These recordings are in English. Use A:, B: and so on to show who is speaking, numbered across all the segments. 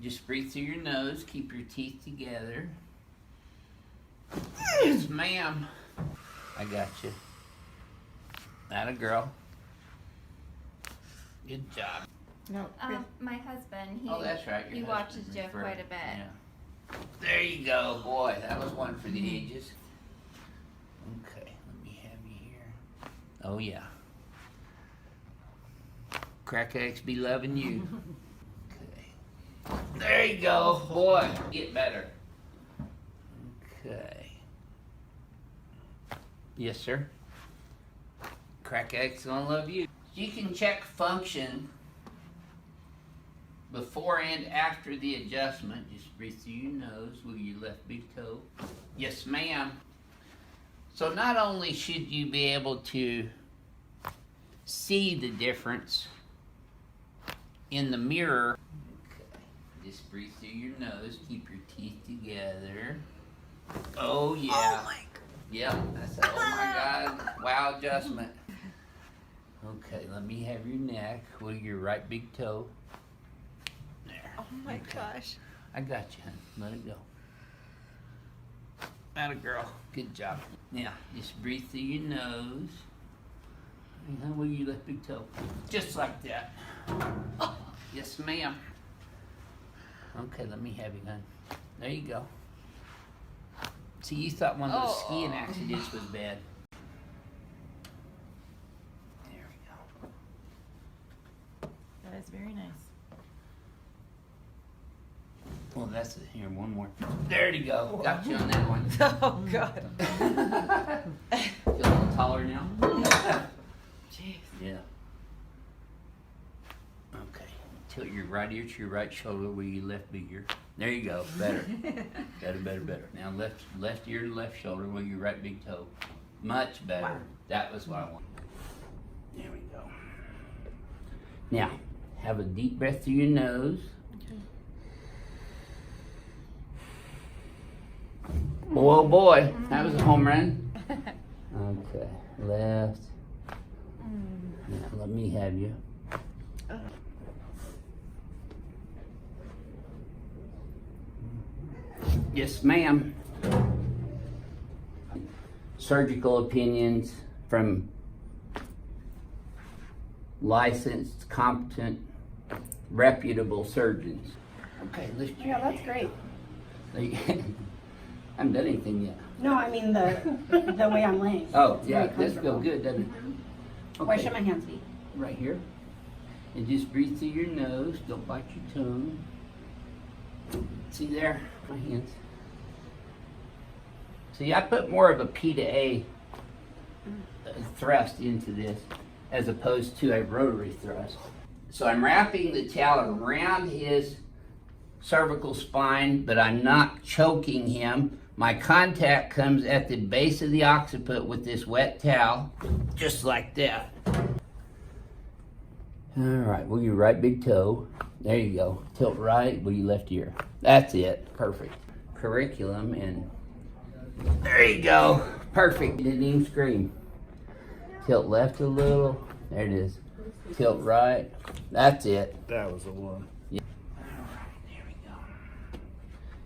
A: Just breathe through your nose. Keep your teeth together. Yes, ma'am. I got you. Atta girl. Good job.
B: No.
C: My husband,
A: Oh, that's right.
C: he
A: Your
C: watches
A: husband
C: Joe
A: referred.
C: quite a bit.
A: Yeah. There you go, boy. That was one for the ages. Okay, let me have you here. Oh, yeah. Crack eggs be loving you. Okay. There you go, boy. Get better. Okay. Yes, sir. Crack eggs gonna love you. You can check function before and after the adjustment. Just breathe through your nose with your left big toe. Yes, ma'am. So not only should you be able to see the difference in the mirror, okay, just breathe through your nose, keep your teeth together. Oh yeah.
B: Oh my God.
A: Yep, that's a, oh my God, wow adjustment. Okay, let me have your neck with your right big toe. There.
B: Oh my gosh.
A: I got you, honey. Let it go. Atta girl. Good job. Now, just breathe through your nose. And with your left big toe. Just like that. Oh, yes, ma'am. Okay, let me have you, honey. There you go. See, you thought one of those skiing accidents was bad. There we go.
B: That is very nice.
A: Well, that's it. Here, one more. There you go. Got you on that one.
B: Oh God.
A: Feel a little taller now?
B: Jeez.
A: Yeah. Okay. Tilt your right ear to your right shoulder with your left big ear. There you go. Better. better. Now left ear to left shoulder with your right big toe. Much better.
B: Wow.
A: That was what I wanted. There we go. Now, have a deep breath through your nose. Oh boy, that was a home run. Okay, left. Now let me have you. Yes, ma'am. Surgical opinions from licensed, competent, reputable surgeons. Okay, lift your
D: Yeah, that's great.
A: I haven't done anything yet.
D: No, I mean the way I'm laying.
A: Oh,
D: It's
A: yeah,
D: very
A: it does feel
D: comfortable.
A: good, doesn't it?
D: Where should my hands be?
A: Right here. And just breathe through your nose. Don't bite your tongue. See there? My hands. See, I put more of a P to A thrust into this as opposed to a rotary thrust. So I'm wrapping the towel around his cervical spine, but I'm not choking him. My contact comes at the base of the occiput with this wet towel, just like that. All right, with your right big toe. There you go. Tilt right with your left ear. That's it. Perfect. Curriculum, and there you go. Perfect. Didn't even scream. Tilt left a little. There it is. Tilt right. That's it.
E: That was the one.
A: Yeah. All right, there we go.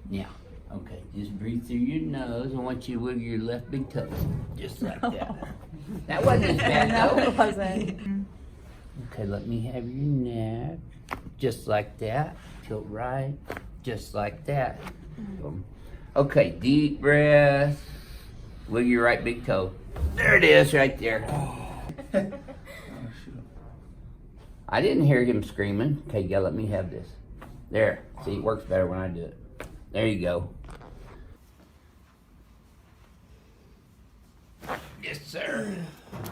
A: Now, okay, just breathe through your nose. I want you to wiggle your left big toe, just like that. That wasn't as bad,
B: No,
A: though.
B: it wasn't.
A: Okay, let me have your neck, just like that. Tilt right, just like that. Boom. Okay, deep breath. Wiggle your right big toe. There it is, right there. I didn't hear him screaming. Okay, yeah, let me have this. There. See, it works better when I do it. There you go. Yes, sir. All right.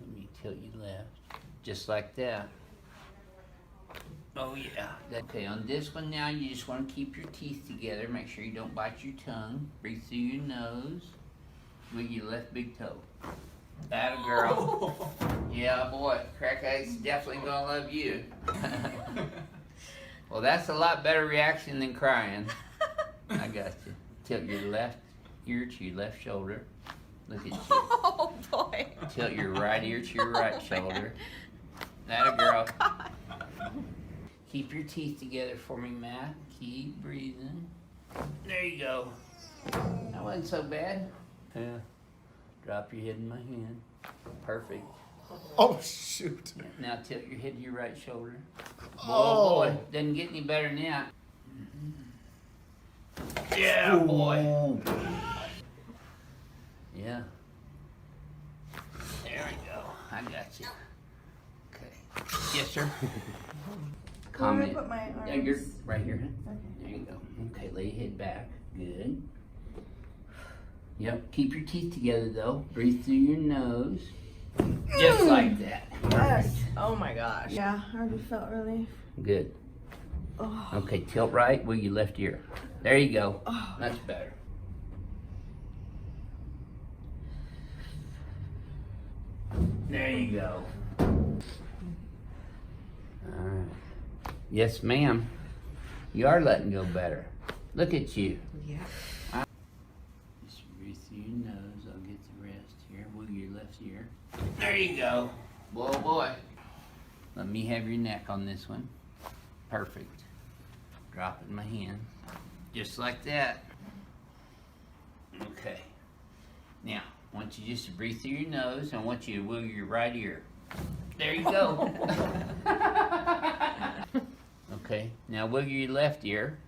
A: Let me tilt you left. Just like that. Oh, yeah. Okay, on this one now, you just want to keep your teeth together. Make sure you don't bite your tongue. Breathe through your nose with your left big toe. Atta girl. Yeah, boy. Crack eggs definitely gonna love you. Well, that's a lot better reaction than crying. I got you. Tilt your left ear to your left shoulder. Look at you.
B: Oh boy.
A: Tilt your right ear to your right shoulder. Atta girl. Keep your teeth together for me, Matt. Keep breathing. There you go. That wasn't so bad. Yeah. Drop your head in my hand. Perfect.
C: Oh, shoot.
A: Now tilt your head to your right shoulder.
C: Oh.
A: Boy, doesn't get any better than that. Yeah, boy. Yeah. There we go. I got you. Okay. Yes, sir. Comment.
B: Put my
A: Yeah, you're
B: arms.
A: right here.
B: Okay.
A: There you go. Okay, lay your head back. Good. Yep. Keep your teeth together though. Breathe through your nose. Just like that.
B: Yes. Oh my gosh. Yeah, I already felt relief.
A: Good.
B: Oh.
A: Okay, tilt right with your left ear. There you go.
B: Oh.
A: That's better. There you go. Alright. Yes, ma'am. You are letting go better. Look at you.
B: Yeah.
A: Just breathe through your nose. I'll get the rest here. Wiggle your left ear. There you go. Boy, oh boy. Let me have your neck on this one. Perfect. Drop it in my hand. Just like that. Okay. Now, I want you just to breathe through your nose. I want you to wiggle your right ear. There you go. Okay. Now wiggle your left ear.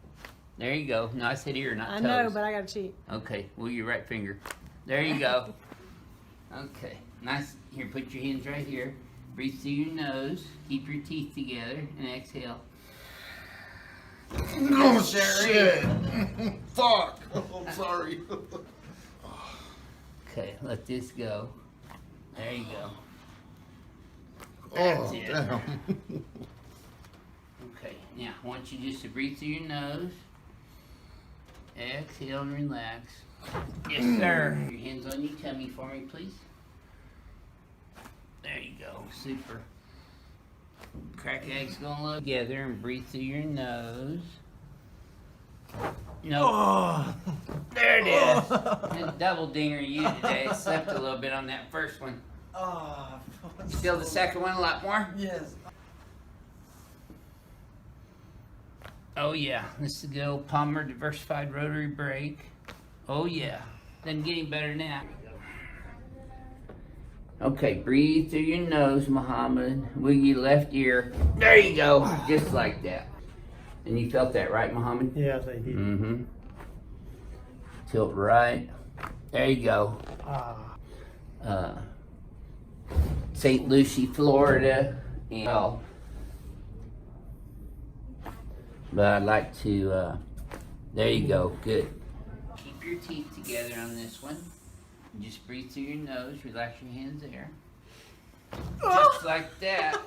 A: There you go. No, I said ear, not toes.
E: I know, but I gotta cheat.
A: Okay, wiggle your right finger. There you go. Okay, nice. Here, put your hands right here. Breathe through your nose. Keep your teeth together and exhale.
C: Oh, shit. Fuck. Oh, sorry.
A: Okay, let this go. There you go.
C: Oh,
A: That's it.
C: damn.
A: Okay, now I want you just to breathe through your nose. Exhale and relax. Yes, sir. Your hands on your tummy for me, please. There you go. Super. Crack eggs going low together and breathe through your nose. No.
C: Oh.
A: There it is. And double dinger you today. Slept a little bit on that first one.
B: Oh.
A: Still the second one a lot more?
B: Yes.
A: Oh yeah, this is the good old Palmer diversified rotary brake. Oh yeah, doesn't get any better than that. Okay, breathe through your nose, Muhammad. Wiggle your left ear. There you go, just like that. And you felt that, right, Muhammad?
F: Yes, I did.
A: Mm-hmm. Tilt right. There you go. St. Lucie, Florida. And, oh. But I'd like to, there you go, good. Keep your teeth together on this one. And just breathe through your nose, relax your hands there. Just like that.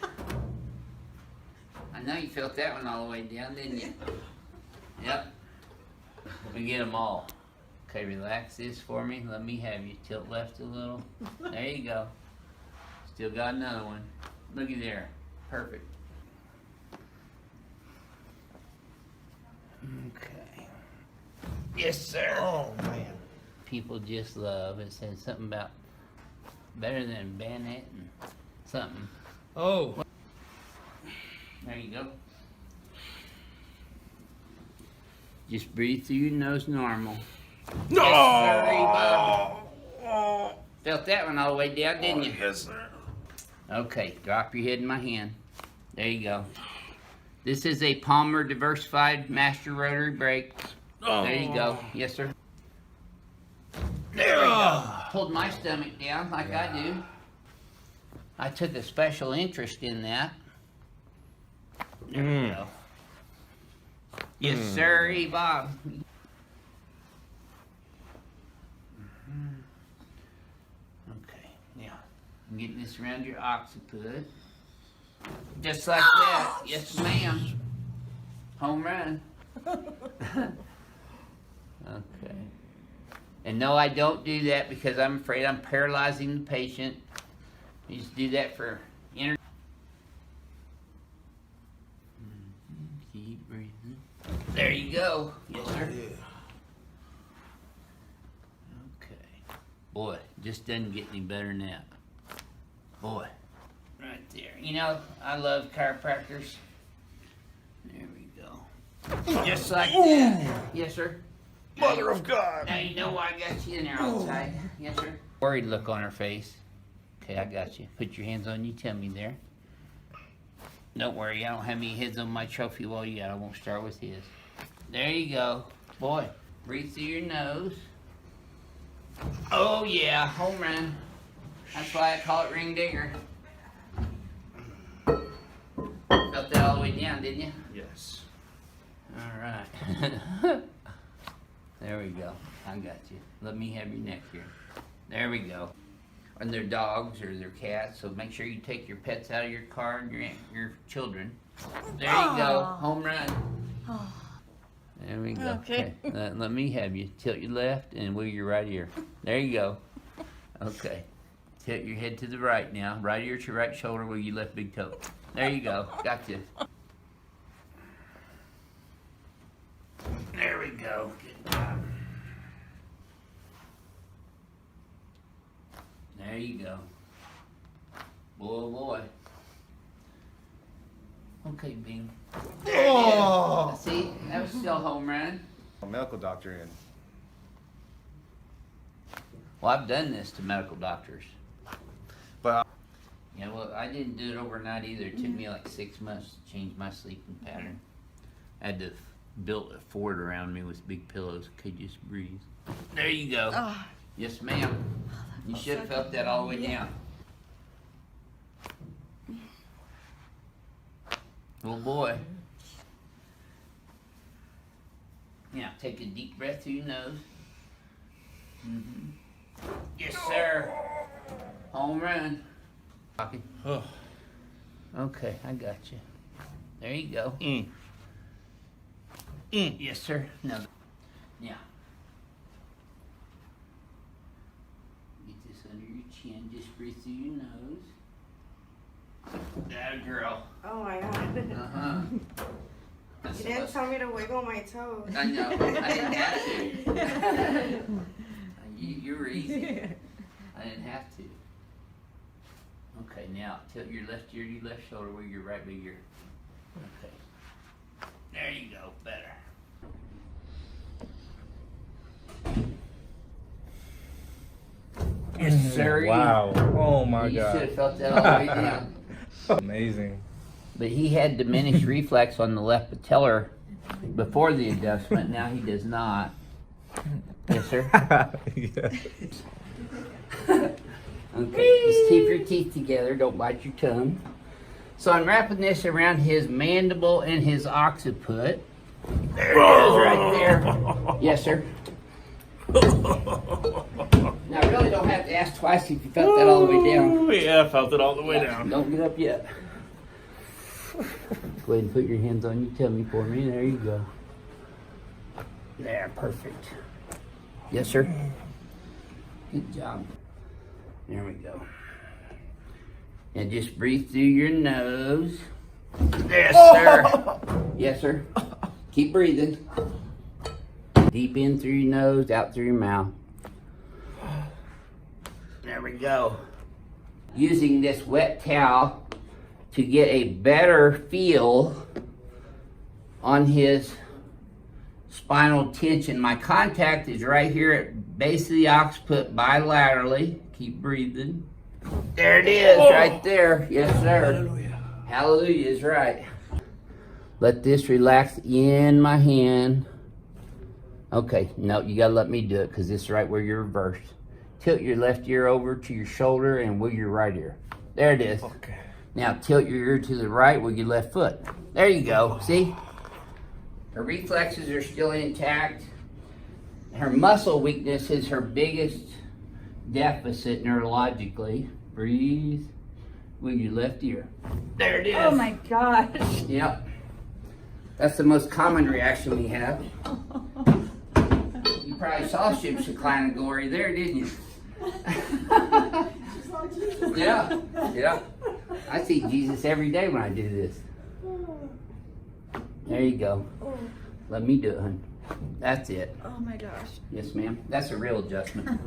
A: I know you felt that one all the way down, didn't you? Yep. We get them all. Okay, relax this for me. Let me have you tilt left a little. There you go. Still got another one. Looky there. Perfect. Okay. Yes, sir.
C: Oh, man.
A: People just love. It says something about better than bayonet and something.
C: Oh.
A: There you go. Just breathe through your nose normal.
C: No.
A: Yes, sir, Bob. Felt that one all the way down, didn't you?
C: Yes, sir.
A: Okay, drop your head in my hand. There you go. This is a Palmer diversified master rotary brake.
C: Oh.
A: There you go. Yes, sir. There we go. Pulled my stomach down like I do. I took a special interest in that. There we go. Yes, sir, Bob. Okay, now I'm getting this around your occiput. Just like that. Yes, ma'am. Home run. Okay. And no, I don't do that because I'm afraid I'm paralyzing the patient. You just do that for inner. Keep breathing. There you go. Yes, sir. Okay. Boy, just doesn't get any better than that. Boy. Right there. You know, I love chiropractors. There we go. Just like that. Yes, sir.
C: Mother of God.
A: Now you know why I got you in there all tight. Yes, sir. Worried look on her face. Okay, I got you. Put your hands on your tummy there. Don't worry, I don't have any heads on my trophy wall yet. I won't start with his. There you go. Boy, breathe through your nose. Oh yeah, home run. That's why I call it Ring Dinger. Felt that all the way down, didn't you?
C: Yes.
A: All right. There we go. I got you. Let me have your neck here. There we go. And they're dogs or they're cats, so make sure you take your pets out of your car and your children. There you go. Home run. There we go.
B: Okay.
A: Let me have you. Tilt your left and wiggle your right ear. There you go. Okay. Tilt your head to the right now. Right ear to your right shoulder, wiggle your left big toe. There you go. Got you. There we go. Good job. There you go. Boy, boy. Okay, Bing. There it is. See, that was still a home run.
C: A medical doctor and
A: Well, I've done this to medical doctors.
C: but
A: Yeah, well, I didn't do it overnight either. It took me like 6 months to change my sleeping pattern. I had to build a fort around me with big pillows. Could just breathe. There you go.
B: Oh,
A: Yes, ma'am. You should have felt that all the way down. Oh boy. Now take a deep breath through your nose. Yes, sir. Home run.
C: oh,
A: Okay, I got you. There you go. Yes, sir. Now, get this under your chin. Just breathe through your nose. That girl.
B: oh my god.
A: Uh-huh.
B: You didn't tell me to wiggle my toes.
A: I know. I didn't have to. You were easy. I didn't have to. Okay, now tilt your left ear to your left shoulder with your right big ear. Okay. There you go. Better. Yes, sir.
C: wow. Oh my
A: You should
C: God.
A: have felt that all the way down.
C: Amazing.
A: But he had diminished reflex on the left patellar before the adjustment. Now he does not. Yes, sir.
C: Yeah.
A: Okay, just keep your teeth together. Don't bite your tongue. So I'm wrapping this around his mandible and his occiput. There it is, right there. Yes, sir. Now, I really don't have to ask twice if you felt that all the way down.
C: Oh, yeah, I felt it all the way down.
A: Don't get up yet. Go ahead and put your hands on your tummy for me. There you go. There, perfect. Yes, sir. Good job. There we go. And just breathe through your nose. Yes, sir. Yes, sir. Keep breathing. Deep in through your nose, out through your mouth. There we go. Using this wet towel to get a better feel on his spinal tension. My contact is right here at base of the occiput bilaterally. Keep breathing. There it is, right there. Yes, sir.
C: Hallelujah.
A: Hallelujah is right. Let this relax in my hand. Okay, no, you gotta let me do it because this is right where you're reversed. Tilt your left ear over to your shoulder and wiggle your right ear. There it is.
C: Okay.
A: Now tilt your ear to the right with your left foot. There you go. See? Her reflexes are still intact. Her muscle weakness is her biggest deficit neurologically. Breathe with your left ear. There it is.
D: Oh my gosh.
A: Yep. That's the most common reaction we have. You probably saw Ship's Shekinah glory there, didn't you? Yeah, yeah. I see Jesus every day when I do this. There you go. Let me do it, hon. That's it.
B: Oh my gosh.
A: Yes, ma'am. That's a real adjustment.